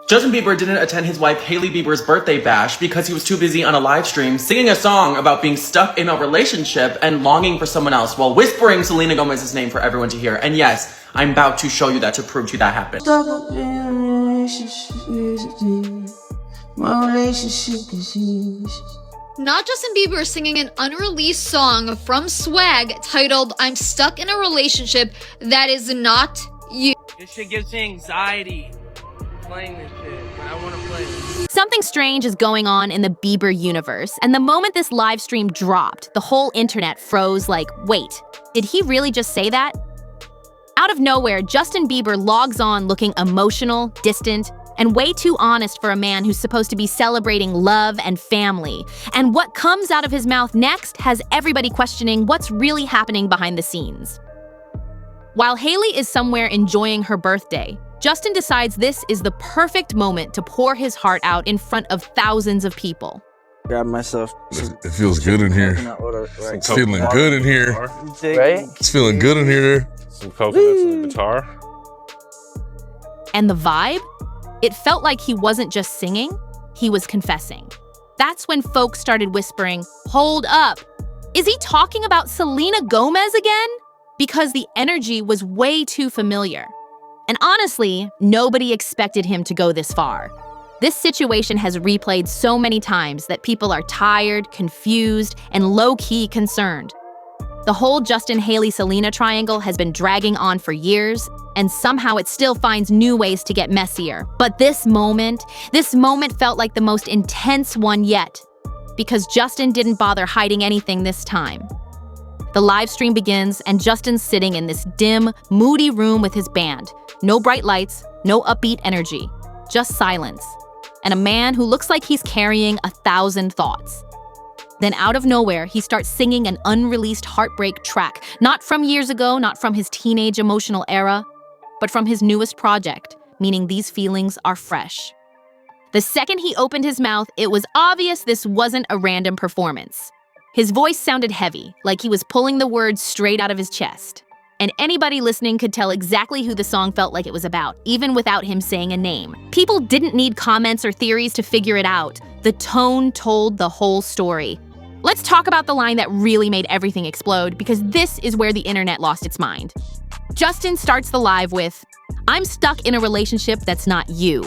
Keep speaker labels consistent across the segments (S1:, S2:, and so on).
S1: Justin Bieber didn't attend his wife Hailey Bieber's birthday bash because he was too busy on a live stream singing a song about being stuck in a relationship and longing for someone else while whispering Selena Gomez's name for everyone to hear. And yes, I'm about to show you that to prove to you that happened.
S2: Not Justin Bieber singing an unreleased song from Swag titled "I'm Stuck in a Relationship That Is Not You."
S3: This shit gives me anxiety playing this shit, but I want to play it.
S4: Something strange is going on in the Bieber universe, and the moment this live stream dropped, the whole internet froze like, wait, did he really just say that? Out of nowhere, Justin Bieber logs on looking emotional, distant, and way too honest for a man who's supposed to be celebrating love and family. And what comes out of his mouth next has everybody questioning what's really happening behind the scenes. While Hailey is somewhere enjoying her birthday, Justin decides this is the perfect moment to pour his heart out in front of thousands of people.
S5: Grab myself.
S6: It feels good in here. It's feeling good in here.
S5: Right?
S6: It's feeling good in here.
S7: Some coconuts and a guitar.
S4: And the vibe? It felt like he wasn't just singing, he was confessing. That's when folks started whispering, "Hold up, is he talking about Selena Gomez again?" Because the energy was way too familiar. And honestly, nobody expected him to go this far. This situation has replayed so many times that people are tired, confused, and low-key concerned. The whole Justin-Hailey-Selena triangle has been dragging on for years, and somehow it still finds new ways to get messier. But this moment felt like the most intense one yet, because Justin didn't bother hiding anything this time. The live stream begins, and Justin's sitting in this dim, moody room with his band. No bright lights, no upbeat energy, just silence. And a man who looks like he's carrying 1,000 thoughts. Then out of nowhere, he starts singing an unreleased heartbreak track, not from years ago, not from his teenage emotional era, but from his newest project, meaning these feelings are fresh. The second he opened his mouth, it was obvious this wasn't a random performance. His voice sounded heavy, like he was pulling the words straight out of his chest. And anybody listening could tell exactly who the song felt like it was about, even without him saying a name. People didn't need comments or theories to figure it out. The tone told the whole story. Let's talk about the line that really made everything explode, because this is where the internet lost its mind. Justin starts the live with, "I'm stuck in a relationship that's not you."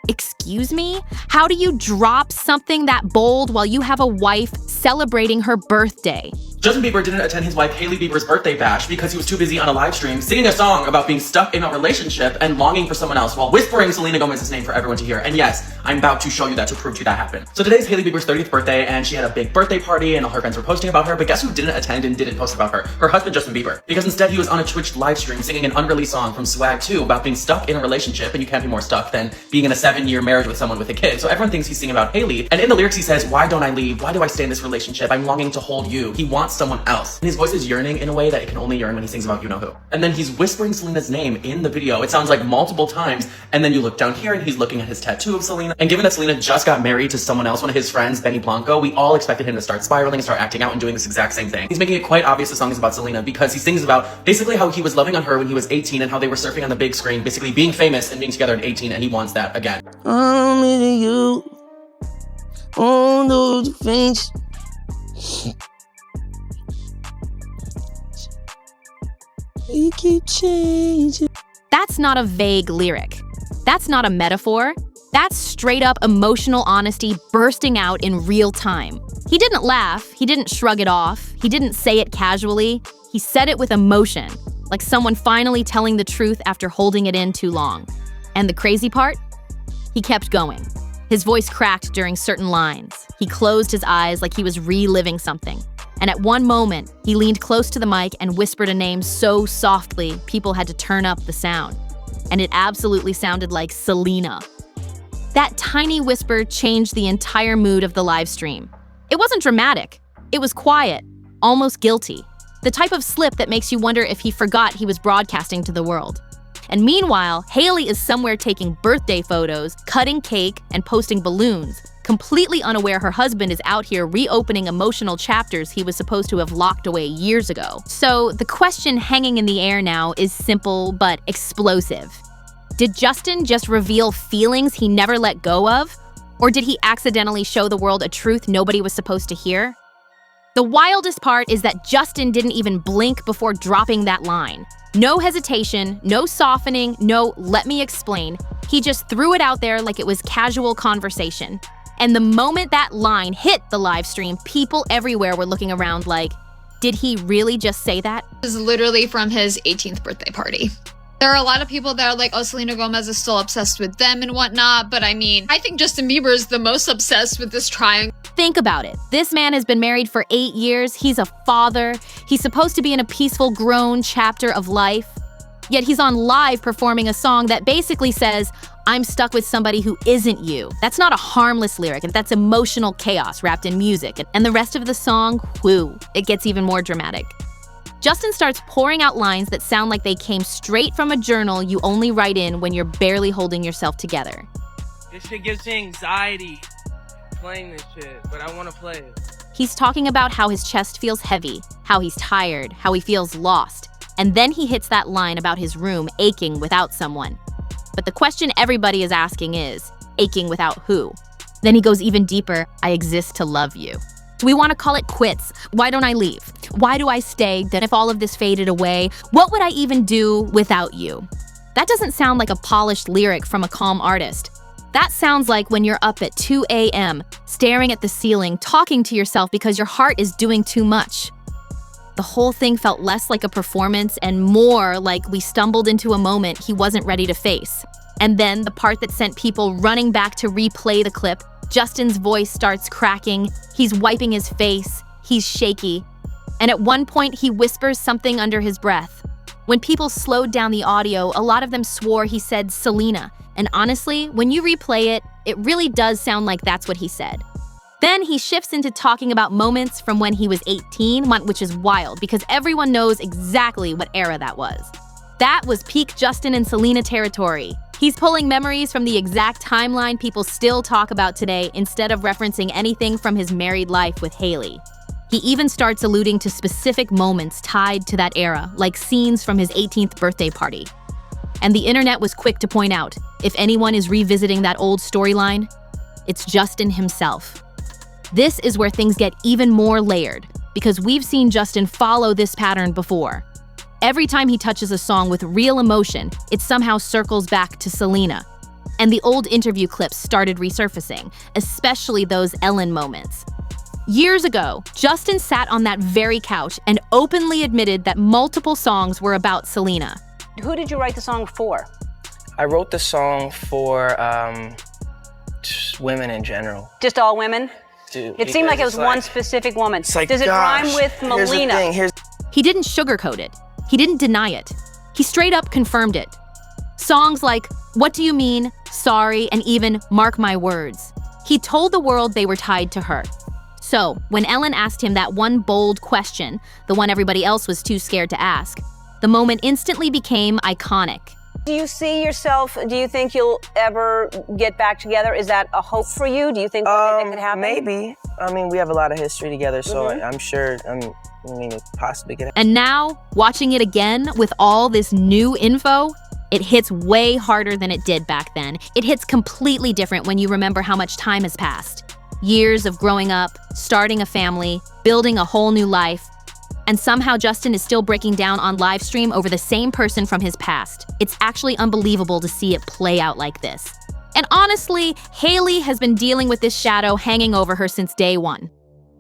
S4: Excuse me? How do you drop something that bold while you have a wife celebrating her birthday?
S1: Justin Bieber didn't attend his wife Hailey Bieber's birthday bash because he was too busy on a live stream singing a song about being stuck in a relationship and longing for someone else while whispering Selena Gomez's name for everyone to hear. And yes, I'm about to show you that to prove to you that happened. So today's Hailey Bieber's 30th birthday, and she had a big birthday party and all her friends were posting about her, but guess who didn't attend and didn't post about her? Her husband, Justin Bieber. Because instead he was on a Twitch live stream singing an unreleased song from Swag 2 about being stuck in a relationship, and you can't be more stuck than being in a 7-year marriage with someone with a kid. So everyone thinks he's singing about Hailey, and in the lyrics he says, "Why don't I leave? Why do I stay in this relationship? I'm longing to hold you." He wants someone else. And his voice is yearning in a way that it can only yearn when he sings about you-know-who. And then he's whispering Selena's name in the video. It sounds like multiple times, and then you look down here and he's looking at his tattoo of Selena. And given that Selena just got married to someone else, one of his friends, Benny Blanco, we all expected him to start spiraling and start acting out and doing this exact same thing. He's making it quite obvious the song is about Selena because he sings about basically how he was loving on her when he was 18 and how they were surfing on the big screen, basically being famous and being together at 18, and he wants that again.
S5: I'm meeting you on those things. You keep changing.
S4: That's not a vague lyric. That's not a metaphor. That's straight up emotional honesty bursting out in real time. He didn't laugh, he didn't shrug it off, he didn't say it casually. He said it with emotion, like someone finally telling the truth after holding it in too long. And the crazy part? He kept going. His voice cracked during certain lines. He closed his eyes like he was reliving something. And at one moment, he leaned close to the mic and whispered a name so softly, people had to turn up the sound. And it absolutely sounded like Selena. That tiny whisper changed the entire mood of the live stream. It wasn't dramatic. It was quiet, almost guilty. The type of slip that makes you wonder if he forgot he was broadcasting to the world. And meanwhile, Hailey is somewhere taking birthday photos, cutting cake, and posting balloons, completely unaware her husband is out here reopening emotional chapters he was supposed to have locked away years ago. So the question hanging in the air now is simple but explosive. Did Justin just reveal feelings he never let go of? Or did he accidentally show the world a truth nobody was supposed to hear? The wildest part is that Justin didn't even blink before dropping that line. No hesitation, no softening, no "let me explain." He just threw it out there like it was casual conversation. And the moment that line hit the live stream, people everywhere were looking around like, did he really just say that?
S2: This is literally from his 18th birthday party. There are a lot of people that are like, oh, Selena Gomez is still obsessed with them and whatnot. But I mean, I think Justin Bieber is the most obsessed with this triangle.
S4: Think about it. This man has been married for 8 years. He's a father. He's supposed to be in a peaceful, grown chapter of life. Yet he's on live performing a song that basically says, I'm stuck with somebody who isn't you. That's not a harmless lyric, and that's emotional chaos wrapped in music. And the rest of the song, whoo, it gets even more dramatic. Justin starts pouring out lines that sound like they came straight from a journal you only write in when you're barely holding yourself together.
S3: This shit gives me anxiety playing this shit, but I want to play it.
S4: He's talking about how his chest feels heavy, how he's tired, how he feels lost. And then he hits that line about his room aching without someone. But the question everybody is asking is, aching without who? Then he goes even deeper, I exist to love you. Do we want to call it quits? Why don't I leave? Why do I stay? Then if all of this faded away, what would I even do without you? That doesn't sound like a polished lyric from a calm artist. That sounds like when you're up at 2 a.m., staring at the ceiling, talking to yourself because your heart is doing too much. The whole thing felt less like a performance and more like we stumbled into a moment he wasn't ready to face. And then the part that sent people running back to replay the clip, Justin's voice starts cracking, he's wiping his face, he's shaky. And at one point he whispers something under his breath. When people slowed down the audio, a lot of them swore he said Selena. And honestly, when you replay it, it really does sound like that's what he said. Then he shifts into talking about moments from when he was 18, which is wild because everyone knows exactly what era that was. That was peak Justin and Selena territory. He's pulling memories from the exact timeline people still talk about today instead of referencing anything from his married life with Hailey. He even starts alluding to specific moments tied to that era, like scenes from his 18th birthday party. And the internet was quick to point out, if anyone is revisiting that old storyline, it's Justin himself. This is where things get even more layered, because we've seen Justin follow this pattern before. Every time he touches a song with real emotion, it somehow circles back to Selena. And the old interview clips started resurfacing, especially those Ellen moments. Years ago, Justin sat on that very couch and openly admitted that multiple songs were about Selena.
S8: Who did you write the song for?
S5: I wrote the song for just women in general.
S8: Just all women?
S5: Dude,
S8: It seemed like it was one specific woman.
S5: It's like,
S8: Does it
S5: gosh,
S8: rhyme with Melina?
S4: He didn't sugarcoat it. He didn't deny it. He straight up confirmed it. Songs like What Do You Mean, Sorry, and even Mark My Words. He told the world they were tied to her. So, when Ellen asked him that one bold question, the one everybody else was too scared to ask, the moment instantly became iconic.
S8: Do you see yourself, do you think you'll ever get back together? Is that a hope for you? Do you think that could happen?
S5: Maybe. I mean, we have a lot of history together, so I'm sure, it possibly could happen.
S4: And now, watching it again with all this new info, it hits way harder than it did back then. It hits completely different when you remember how much time has passed. Years of growing up, starting a family, building a whole new life. And somehow Justin is still breaking down on live stream over the same person from his past. It's actually unbelievable to see it play out like this. And honestly, Hailey has been dealing with this shadow hanging over her since day one.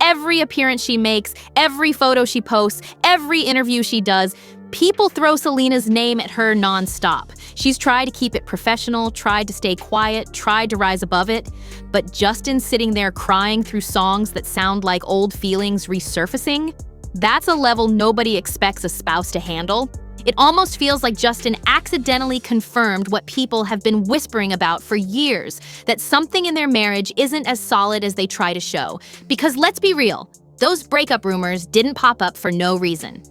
S4: Every appearance she makes, every photo she posts, every interview she does, people throw Selena's name at her nonstop. She's tried to keep it professional, tried to stay quiet, tried to rise above it. But Justin's sitting there crying through songs that sound like old feelings resurfacing. That's a level nobody expects a spouse to handle. It almost feels like Justin accidentally confirmed what people have been whispering about for years, that something in their marriage isn't as solid as they try to show. Because let's be real, those breakup rumors didn't pop up for no reason.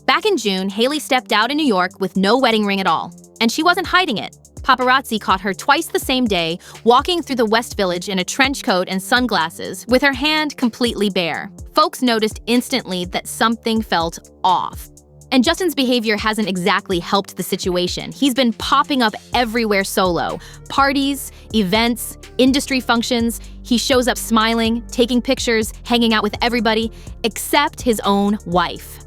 S4: Back in June, Hailey stepped out in New York with no wedding ring at all, and she wasn't hiding it. Paparazzi caught her twice the same day, walking through the West Village in a trench coat and sunglasses, with her hand completely bare. Folks noticed instantly that something felt off. And Justin's behavior hasn't exactly helped the situation. He's been popping up everywhere solo. Parties, events, industry functions. He shows up smiling, taking pictures, hanging out with everybody, except his own wife.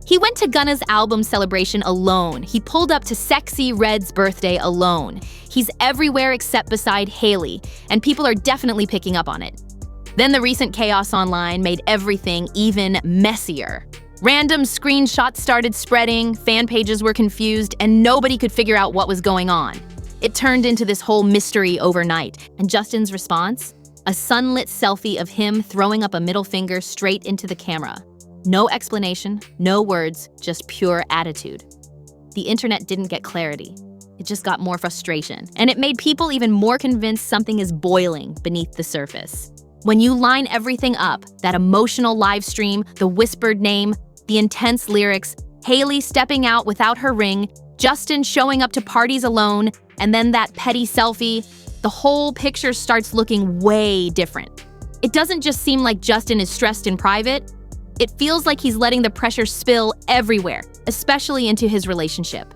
S4: He went to Gunna's album celebration alone. He pulled up to Sexy Red's birthday alone. He's everywhere except beside Hailey, and people are definitely picking up on it. Then the recent chaos online made everything even messier. Random screenshots started spreading, fan pages were confused, and nobody could figure out what was going on. It turned into this whole mystery overnight. And Justin's response? A sunlit selfie of him throwing up a middle finger straight into the camera. No explanation, no words, just pure attitude. The internet didn't get clarity. It just got more frustration. And it made people even more convinced something is boiling beneath the surface. When you line everything up, that emotional live stream, the whispered name, the intense lyrics, Hailey stepping out without her ring, Justin showing up to parties alone, and then that petty selfie, the whole picture starts looking way different. It doesn't just seem like Justin is stressed in private. It feels like he's letting the pressure spill everywhere, especially into his relationship.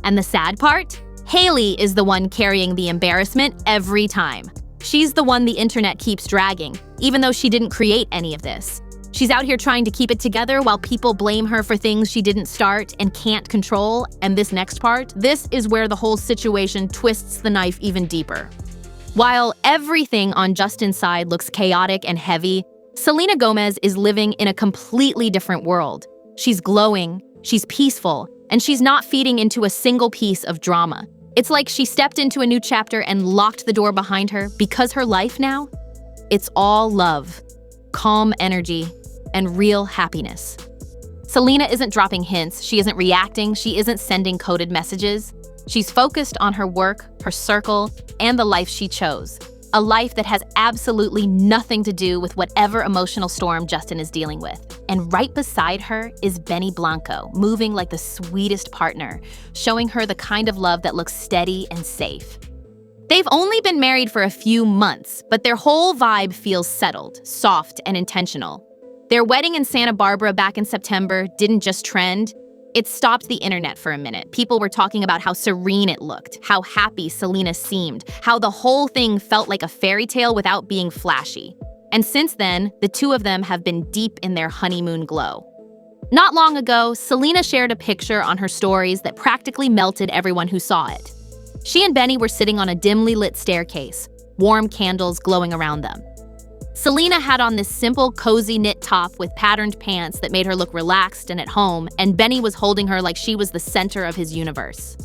S4: And the sad part? Hailey is the one carrying the embarrassment every time. She's the one the internet keeps dragging, even though she didn't create any of this. She's out here trying to keep it together while people blame her for things she didn't start and can't control. And this next part, this is where the whole situation twists the knife even deeper. While everything on Justin's side looks chaotic and heavy, Selena Gomez is living in a completely different world. She's glowing, she's peaceful, and she's not feeding into a single piece of drama. It's like she stepped into a new chapter and locked the door behind her because her life now, it's all love, calm energy, and real happiness. Selena isn't dropping hints, she isn't reacting, she isn't sending coded messages. She's focused on her work, her circle, and the life she chose. A life that has absolutely nothing to do with whatever emotional storm Justin is dealing with. And right beside her is Benny Blanco, moving like the sweetest partner, showing her the kind of love that looks steady and safe. They've only been married for a few months, but their whole vibe feels settled, soft, and intentional. Their wedding in Santa Barbara back in September didn't just trend, it stopped the internet for a minute. People were talking about how serene it looked, how happy Selena seemed, how the whole thing felt like a fairy tale without being flashy. And since then, the two of them have been deep in their honeymoon glow. Not long ago, Selena shared a picture on her stories that practically melted everyone who saw it. She and Benny were sitting on a dimly lit staircase, warm candles glowing around them. Selena had on this simple, cozy knit top with patterned pants that made her look relaxed and at home, and Benny was holding her like she was the center of his universe.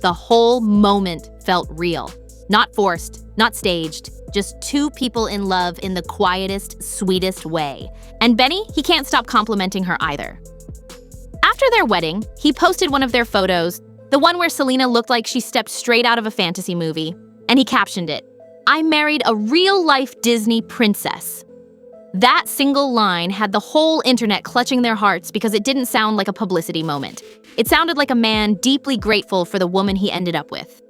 S4: The whole moment felt real. Not forced, not staged, just two people in love in the quietest, sweetest way. And Benny, he can't stop complimenting her either. After their wedding, he posted one of their photos, the one where Selena looked like she stepped straight out of a fantasy movie, and he captioned it, "I married a real-life Disney princess." That single line had the whole internet clutching their hearts because it didn't sound like a publicity moment. It sounded like a man deeply grateful for the woman he ended up with.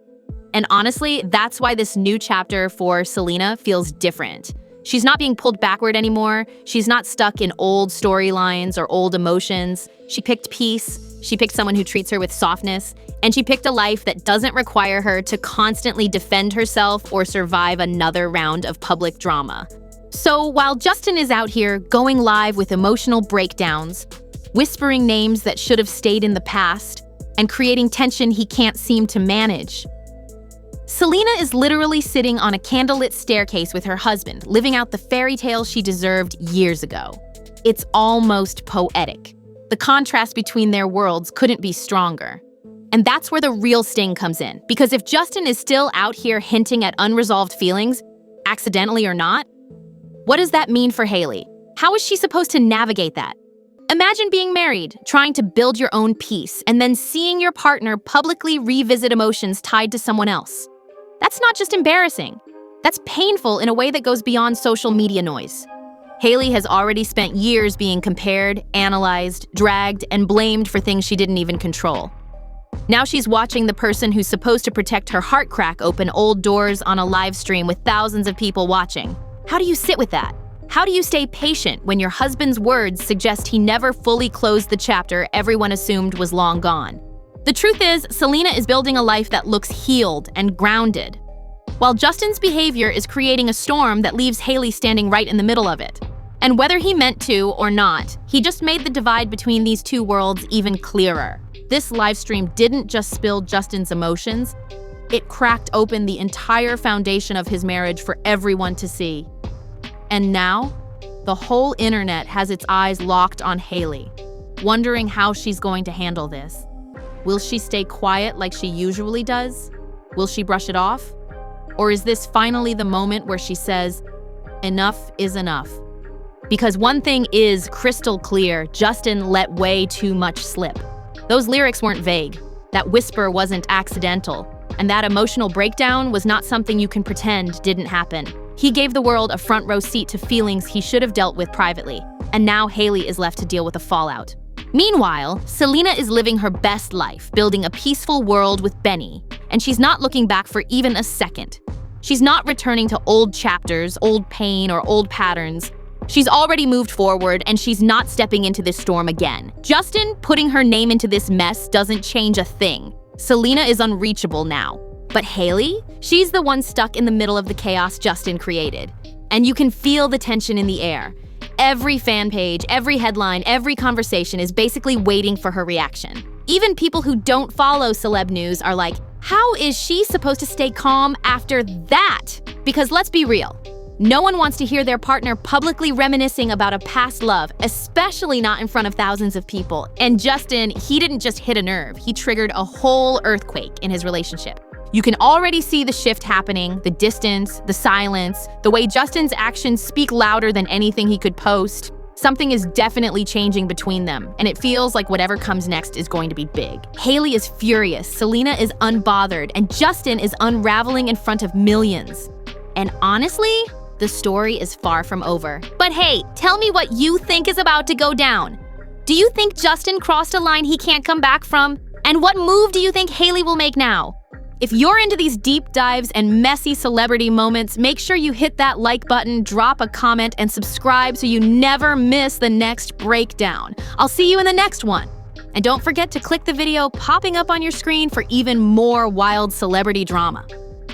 S4: And honestly, that's why this new chapter for Selena feels different. She's not being pulled backward anymore. She's not stuck in old storylines or old emotions. She picked peace. She picked someone who treats her with softness. And she picked a life that doesn't require her to constantly defend herself or survive another round of public drama. So while Justin is out here going live with emotional breakdowns, whispering names that should have stayed in the past, and creating tension he can't seem to manage, Selena is literally sitting on a candlelit staircase with her husband, living out the fairy tale she deserved years ago. It's almost poetic. The contrast between their worlds couldn't be stronger. And that's where the real sting comes in, because if Justin is still out here hinting at unresolved feelings, accidentally or not, what does that mean for Hailey? How is she supposed to navigate that? Imagine being married, trying to build your own peace, and then seeing your partner publicly revisit emotions tied to someone else. That's not just embarrassing. That's painful in a way that goes beyond social media noise. Hailey has already spent years being compared, analyzed, dragged, and blamed for things she didn't even control. Now she's watching the person who's supposed to protect her heart crack open old doors on a live stream with thousands of people watching. How do you sit with that? How do you stay patient when your husband's words suggest he never fully closed the chapter everyone assumed was long gone? The truth is, Selena is building a life that looks healed and grounded, while Justin's behavior is creating a storm that leaves Hailey standing right in the middle of it. And whether he meant to or not, he just made the divide between these two worlds even clearer. This livestream didn't just spill Justin's emotions, it cracked open the entire foundation of his marriage for everyone to see. And now, the whole internet has its eyes locked on Hailey, wondering how she's going to handle this. Will she stay quiet like she usually does? Will she brush it off? Or is this finally the moment where she says, enough is enough? Because one thing is crystal clear, Justin let way too much slip. Those lyrics weren't vague, that whisper wasn't accidental, and that emotional breakdown was not something you can pretend didn't happen. He gave the world a front row seat to feelings he should have dealt with privately, and now Hailey is left to deal with the fallout. Meanwhile, Selena is living her best life, building a peaceful world with Benny, and she's not looking back for even a second. She's not returning to old chapters, old pain, or old patterns. She's already moved forward, and she's not stepping into this storm again. Justin putting her name into this mess doesn't change a thing. Selena is unreachable now. But Hailey? She's the one stuck in the middle of the chaos Justin created. And you can feel the tension in the air. Every fan page, every headline, every conversation is basically waiting for her reaction. Even people who don't follow celeb news are like, how is she supposed to stay calm after that? Because let's be real, no one wants to hear their partner publicly reminiscing about a past love, especially not in front of thousands of people. And Justin, he didn't just hit a nerve, he triggered a whole earthquake in his relationship. You can already see the shift happening, the distance, the silence, the way Justin's actions speak louder than anything he could post. Something is definitely changing between them, and it feels like whatever comes next is going to be big. Hailey is furious, Selena is unbothered, and Justin is unraveling in front of millions. And honestly, the story is far from over. But hey, tell me what you think is about to go down. Do you think Justin crossed a line he can't come back from? And what move do you think Hailey will make now? If you're into these deep dives and messy celebrity moments, make sure you hit that like button, drop a comment, and subscribe so you never miss the next breakdown. I'll see you in the next one. And don't forget to click the video popping up on your screen for even more wild celebrity drama.